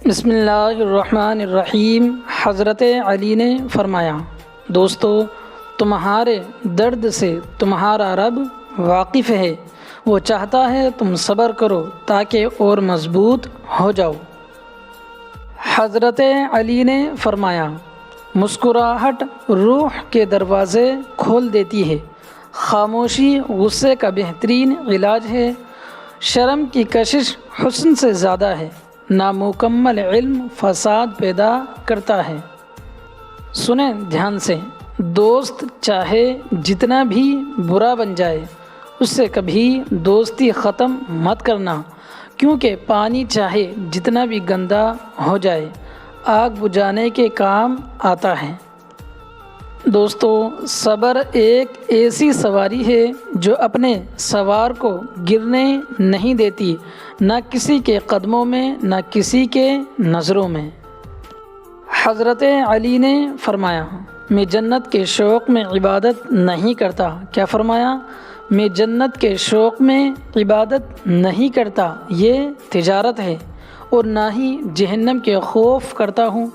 بسم اللہ الرحمن الرحیم۔ حضرت علی نے فرمایا، دوستو، تمہارے درد سے تمہارا رب واقف ہے، وہ چاہتا ہے تم صبر کرو تاکہ اور مضبوط ہو جاؤ۔ حضرت علی نے فرمایا، مسکراہٹ روح کے دروازے کھول دیتی ہے، خاموشی غصے کا بہترین علاج ہے، شرم کی کشش حسن سے زیادہ ہے، نامکمل علم فساد پیدا کرتا ہے۔ سنیں دھیان سے، دوست چاہے جتنا بھی برا بن جائے اس سے کبھی دوستی ختم مت کرنا، کیونکہ پانی چاہے جتنا بھی گندا ہو جائے آگ بجھانے کے کام آتا ہے۔ دوستو، صبر ایک ایسی سواری ہے جو اپنے سوار کو گرنے نہیں دیتی، نہ کسی کے قدموں میں نہ کسی کے نظروں میں۔ حضرت علی نے فرمایا، میں جنت کے شوق میں عبادت نہیں کرتا۔ کیا فرمایا؟ میں جنت کے شوق میں عبادت نہیں کرتا، یہ تجارت ہے، اور نہ ہی جہنم کے خوف کرتا ہوں،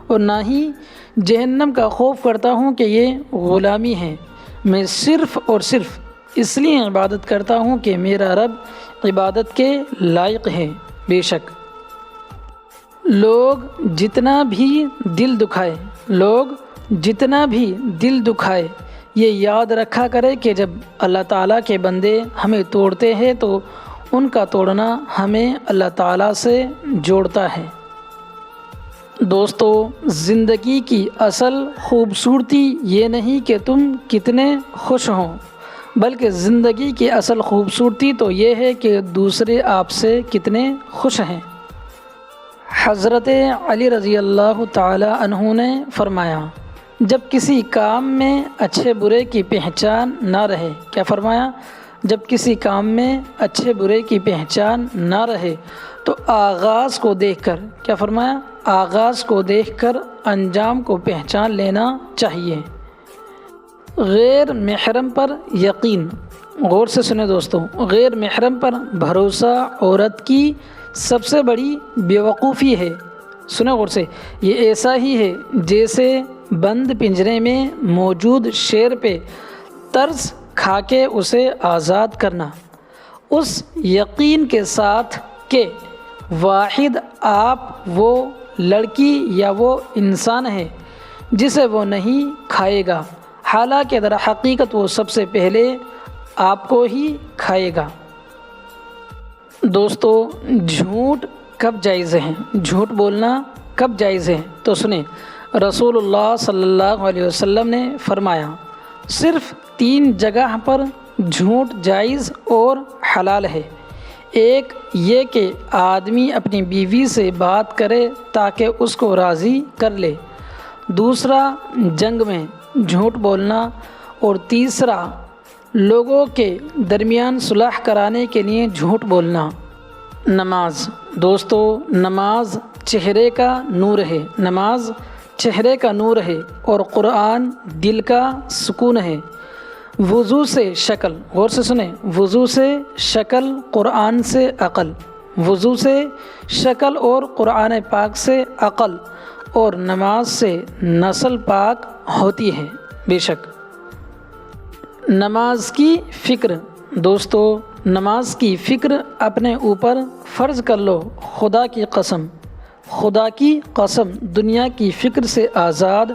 اور نہ ہی جہنم کا خوف کرتا ہوں کہ یہ غلامی ہے۔ میں صرف اور صرف اس لیے عبادت کرتا ہوں کہ میرا رب عبادت کے لائق ہے۔ بے شک لوگ جتنا بھی دل دکھائے یہ یاد رکھا کرے کہ جب اللہ تعالیٰ کے بندے ہمیں توڑتے ہیں تو ان کا توڑنا ہمیں اللہ تعالیٰ سے جوڑتا ہے۔ دوستو، زندگی کی اصل خوبصورتی یہ نہیں کہ تم کتنے خوش ہوں، بلکہ زندگی کی اصل خوبصورتی تو یہ ہے کہ دوسرے آپ سے کتنے خوش ہیں۔ حضرت علی رضی اللہ تعالی عنہ نے فرمایا، جب کسی کام میں اچھے برے کی پہچان نہ رہے، کیا فرمایا؟ جب کسی کام میں اچھے برے کی پہچان نہ رہے تو آغاز کو دیکھ کر، کیا فرمایا؟ آغاز کو دیکھ کر انجام کو پہچان لینا چاہیے۔ غیر محرم پر یقین، غور سے سنیں دوستو، غیر محرم پر بھروسہ عورت کی سب سے بڑی بیوقوفی ہے۔ سنیں غور سے، یہ ایسا ہی ہے جیسے بند پنجرے میں موجود شیر پہ ترس کھا کے اسے آزاد کرنا، اس یقین کے ساتھ کہ واحد آپ وہ لڑکی یا وہ انسان ہے جسے وہ نہیں کھائے گا، حالانکہ در حقیقت وہ سب سے پہلے آپ کو ہی کھائے گا۔ دوستو، جھوٹ کب جائز ہے؟ جھوٹ بولنا کب جائز ہے؟ تو سنیں، رسول اللہ صلی اللہ علیہ وسلم نے فرمایا، صرف 3 جگہ پر جھوٹ جائز اور حلال ہے۔ ایک یہ کہ آدمی اپنی بیوی سے بات کرے تاکہ اس کو راضی کر لے، دوسرا جنگ میں جھوٹ بولنا، اور تیسرا لوگوں کے درمیان صلح کرانے کے لیے جھوٹ بولنا۔ نماز، دوستو، نماز چہرے کا نور ہے، نماز چہرے کا نور ہے اور قرآن دل کا سکون ہے۔ وضو سے شکل، غور سے سنیں، وضو سے شکل، قرآن سے عقل، وضو سے شکل اور قرآن پاک سے عقل، اور نماز سے نسل پاک ہوتی ہے۔ بے شک نماز کی فکر، دوستو، نماز کی فکر اپنے اوپر فرض کر لو، خدا کی قسم دنیا کی فکر سے آزاد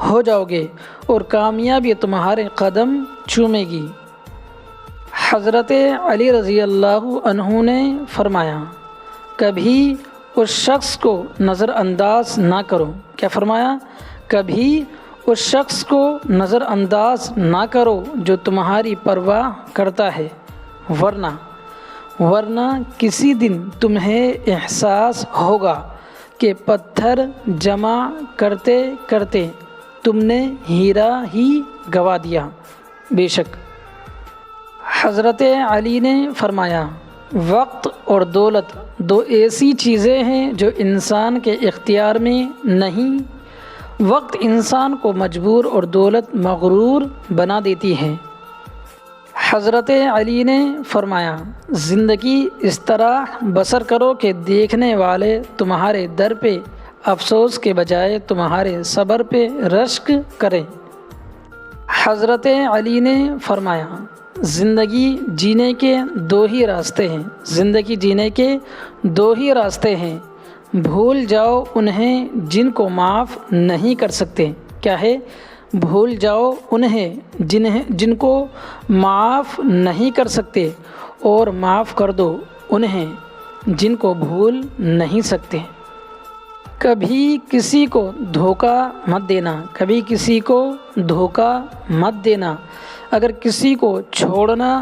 ہو جاؤ گے اور کامیابی تمہارے قدم چومے گی۔ حضرت علی رضی اللہ عنہ نے فرمایا، کبھی اس شخص کو نظر انداز نہ کرو۔ کیا فرمایا؟ کبھی اس شخص کو نظر انداز نہ کرو جو تمہاری پرواہ کرتا ہے، ورنہ کسی دن تمہیں احساس ہوگا کہ پتھر جمع کرتے کرتے تم نے ہیرا ہی گنوا دیا۔ بے شک حضرت علی نے فرمایا، وقت اور دولت 2 ایسی چیزیں ہیں جو انسان کے اختیار میں نہیں۔ وقت انسان کو مجبور اور دولت مغرور بنا دیتی ہے۔ حضرت علی نے فرمایا زندگی اس طرح بسر کرو کہ دیکھنے والے تمہارے در پہ افسوس کے بجائے تمہارے صبر پہ رشک کریں۔ حضرت علی نے فرمایا زندگی جینے کے دو ہی راستے ہیں، زندگی جینے کے دو ہی راستے ہیں، بھول جاؤ انہیں جن کو معاف نہیں کر سکتے۔ کیا ہے؟ بھول جاؤ انہیں جن کو معاف نہیں کر سکتے، اور معاف کر دو انہیں جن کو بھول نہیں سکتے۔ کبھی کسی کو دھوکہ مت دینا، کبھی کسی کو دھوکہ مت دینا۔ اگر کسی کو چھوڑنا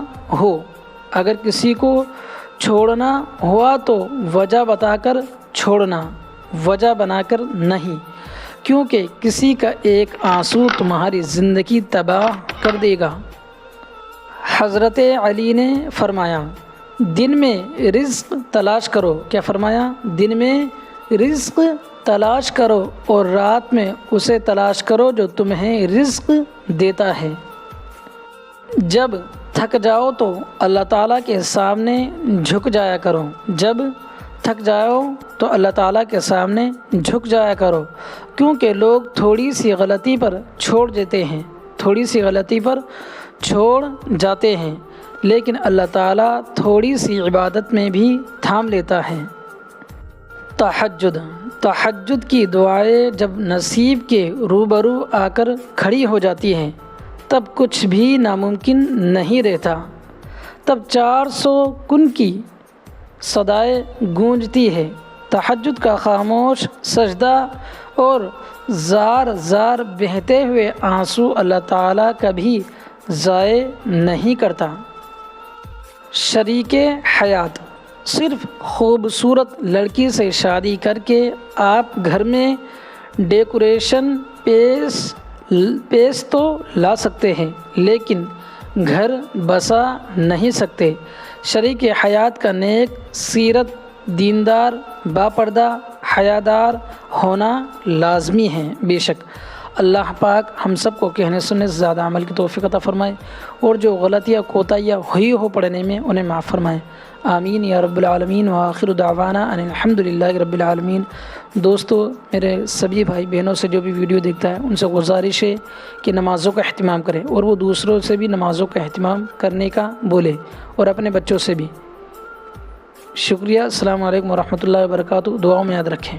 ہوا تو وجہ بتا کر چھوڑنا، وجہ بنا کر نہیں، کیونکہ کسی کا ایک آنسو تمہاری زندگی تباہ کر دے گا۔ حضرت علی نے فرمایا دن میں رزق تلاش کرو۔ کیا فرمایا؟ دن میں رزق تلاش کرو اور رات میں اسے تلاش کرو جو تمہیں رزق دیتا ہے۔ جب تھک جاؤ تو اللہ تعالیٰ کے سامنے جھک جایا کرو، جب تھک جاؤ تو اللہ تعالیٰ کے سامنے جھک جایا کرو، کیونکہ لوگ تھوڑی سی غلطی پر چھوڑ جاتے ہیں، لیکن اللہ تعالیٰ تھوڑی سی عبادت میں بھی تھام لیتا ہے۔ تہجد کی دعائیں جب نصیب کے روبرو آ کر کھڑی ہو جاتی ہیں تب کچھ بھی ناممکن نہیں رہتا، تب 400 کن کی صدائیں گونجتی ہے۔ تہجد کا خاموش سجدہ اور زار زار بہتے ہوئے آنسو اللہ تعالیٰ کبھی ضائع نہیں کرتا۔ شریک حیات صرف خوبصورت لڑکی سے شادی کر کے آپ گھر میں ڈیکوریشن پیس تو لا سکتے ہیں، لیکن گھر بسا نہیں سکتے۔ شریک حیات کا نیک سیرت، دیندار، باپردہ، حیادار ہونا لازمی ہے۔ بے شک اللہ پاک ہم سب کو کہنے سننے سے زیادہ عمل کی توفیق عطا فرمائے، اور جو غلطیاں کوتاہیاں ہوئی ہو پڑھنے میں انہیں معاف فرمائے۔ آمین یا رب العالمین۔ وآخر دعوانا ان الحمدللہ رب العالمین۔ دوستو، میرے سبھی بھائی بہنوں سے جو بھی ویڈیو دیکھتا ہے ان سے گزارش ہے کہ نمازوں کا اہتمام کریں، اور وہ دوسروں سے بھی نمازوں کا اہتمام کرنے کا بولے، اور اپنے بچوں سے بھی۔ شکریہ۔ السلام علیکم ورحمۃ اللہ وبرکاتہ۔ دعاؤں میں یاد رکھیں۔